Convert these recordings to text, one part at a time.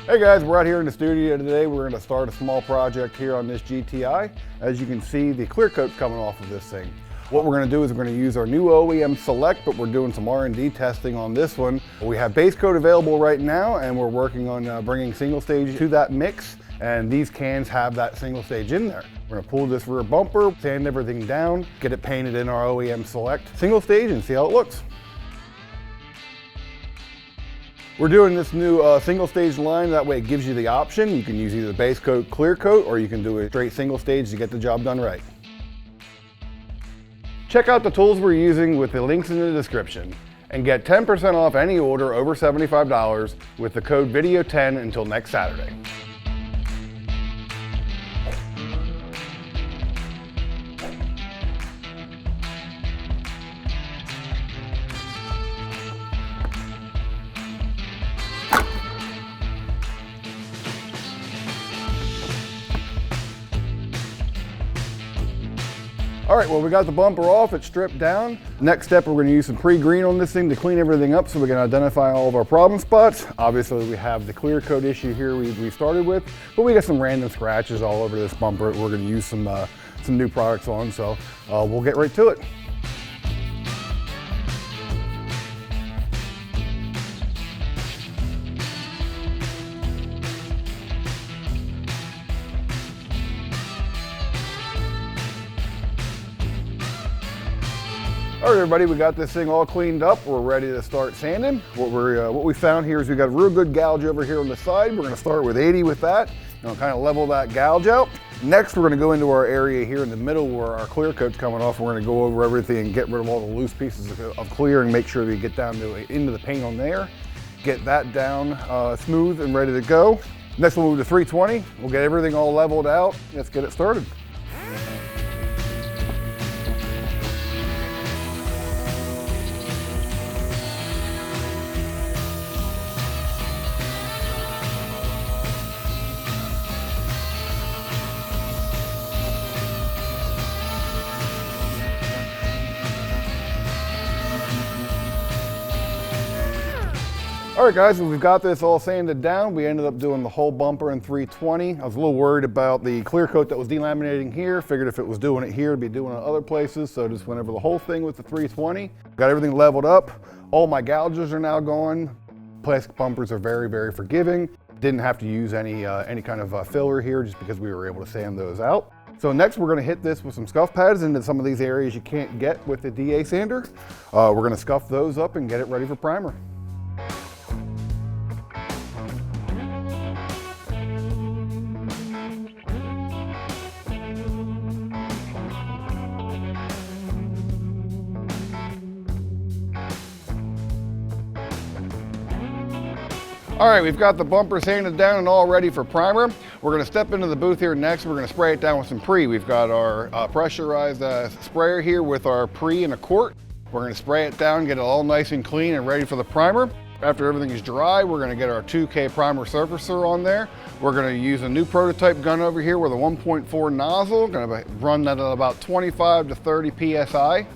Hey guys, we're out here in the studio today. We're going to start a small project here on this GTI. As you can see, the clear coat's coming off of this thing. What we're going to do is we're going to use our new OEM Select, but we're doing some R&D testing on this one. We have base coat available right now, and we're working on bringing single stage to that mix, and these cans have that single stage in there. We're going to pull this rear bumper, sand everything down, get it painted in our OEM Select single stage, and see how it looks. We're doing this new single stage line, that way it gives you the option. You can use either base coat, clear coat, or you can do a straight single stage to get the job done right. Check out the tools we're using with the links in the description and get 10% off any order over $75 with the code VIDEO10 until next Saturday. All right, well, we got the bumper off, it's stripped down. Next step, we're gonna use some pre-green on this thing to clean everything up so we can identify all of our problem spots. Obviously, we have the clear coat issue here we started with, but we got some random scratches all over this bumper. We're gonna use some new products on, so we'll get right to it. All right, everybody, we got this thing all cleaned up. We're ready to start sanding. What we found here is we got a real good gouge over here on the side. We're gonna start with 80 with that, kind of level that gouge out. Next, we're gonna go into our area here in the middle where our clear coat's coming off. We're gonna go over everything and get rid of all the loose pieces of clear and make sure we get down into the paint on there. Get that down smooth and ready to go. Next, we'll move to 320. We'll get everything all leveled out. Let's get it started. All right, guys, we've got this all sanded down. We ended up doing the whole bumper in 320. I was a little worried about the clear coat that was delaminating here. Figured if it was doing it here, it'd be doing it other places. So just went over the whole thing with the 320. Got everything leveled up. All my gouges are now gone. Plastic bumpers are very, very forgiving. Didn't have to use any kind of filler here just because we were able to sand those out. So next we're gonna hit this with some scuff pads into some of these areas you can't get with the DA sander. We're gonna scuff those up and get it ready for primer. All right, we've got the bumper sanded down and all ready for primer. We're gonna step into the booth here next. We're gonna spray it down with some pre. We've got our pressurized sprayer here with our pre in a quart. We're gonna spray it down, get it all nice and clean and ready for the primer. After everything is dry, we're gonna get our 2K primer surfacer on there. We're gonna use a new prototype gun over here with a 1.4 nozzle. Gonna run that at about 25 to 30 PSI.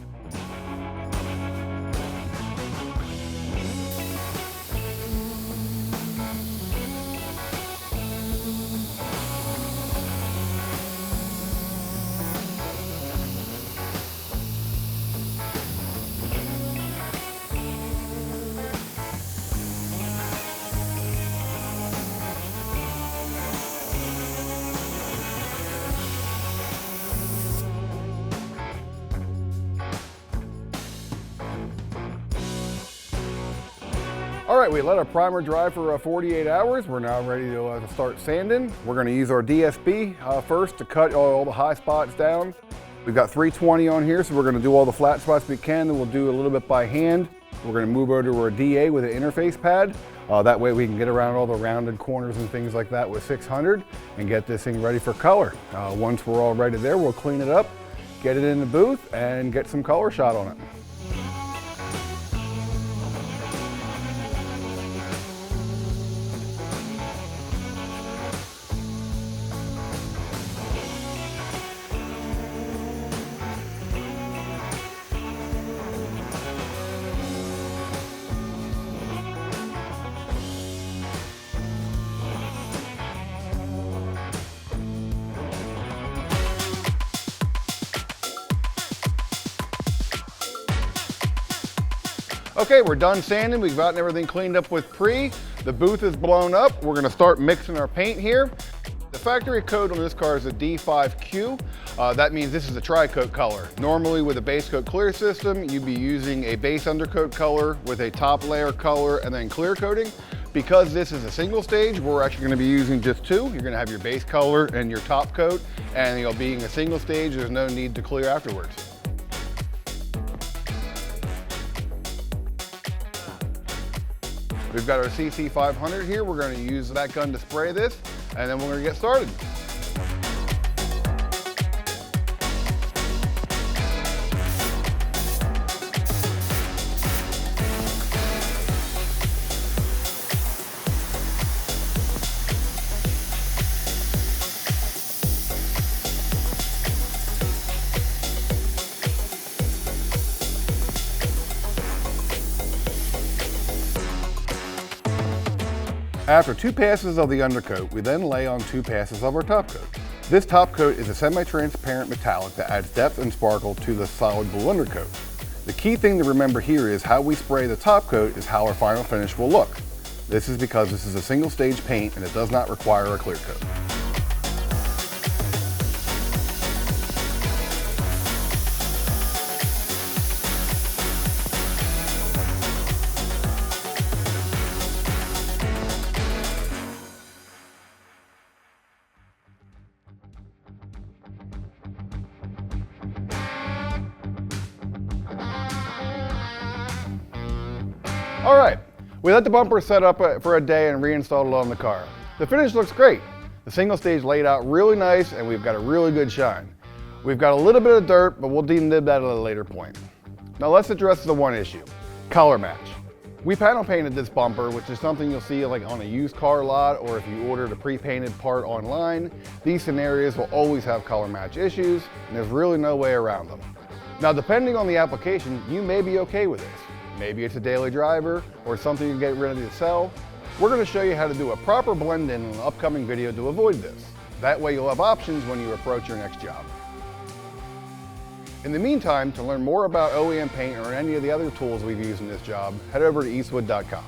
All right, we let our primer dry for 48 hours. We're now ready to start sanding. We're gonna use our DSP first to cut all the high spots down. We've got 320 on here, so we're gonna do all the flat spots we can, then we'll do a little bit by hand. We're gonna move over to our DA with an interface pad. That way we can get around all the rounded corners and things like that with 600 and get this thing ready for color. Once we're all ready there, we'll clean it up, get it in the booth, and get some color shot on it. Okay, we're done sanding. We've gotten everything cleaned up with pre. The booth is blown up. We're gonna start mixing our paint here. The factory coat on this car is a D5Q. That means this is a tri-coat color. Normally with a base coat clear system, you'd be using a base undercoat color with a top layer color and then clear coating. Because this is a single stage, we're actually gonna be using just two. You're gonna have your base color and your top coat, and being a single stage, there's no need to clear afterwards. We've got our CC500 here. We're going to use that gun to spray this, and then we're going to get started. After 2 passes of the undercoat, we then lay on 2 passes of our top coat. This top coat is a semi-transparent metallic that adds depth and sparkle to the solid blue undercoat. The key thing to remember here is how we spray the top coat is how our final finish will look. This is because this is a single stage paint and it does not require a clear coat. All right, we let the bumper set up for a day and reinstalled it on the car. The finish looks great. The single stage laid out really nice and we've got a really good shine. We've got a little bit of dirt, but we'll denib that at a later point. Now let's address the one issue, color match. We panel painted this bumper, which is something you'll see like on a used car lot or if you ordered a pre-painted part online. These scenarios will always have color match issues and there's really no way around them. Now depending on the application, you may be okay with this. Maybe it's a daily driver or something you get ready to sell. We're going to show you how to do a proper blend in an upcoming video to avoid this. That way you'll have options when you approach your next job. In the meantime, to learn more about OEM paint or any of the other tools we've used in this job, head over to eastwood.com.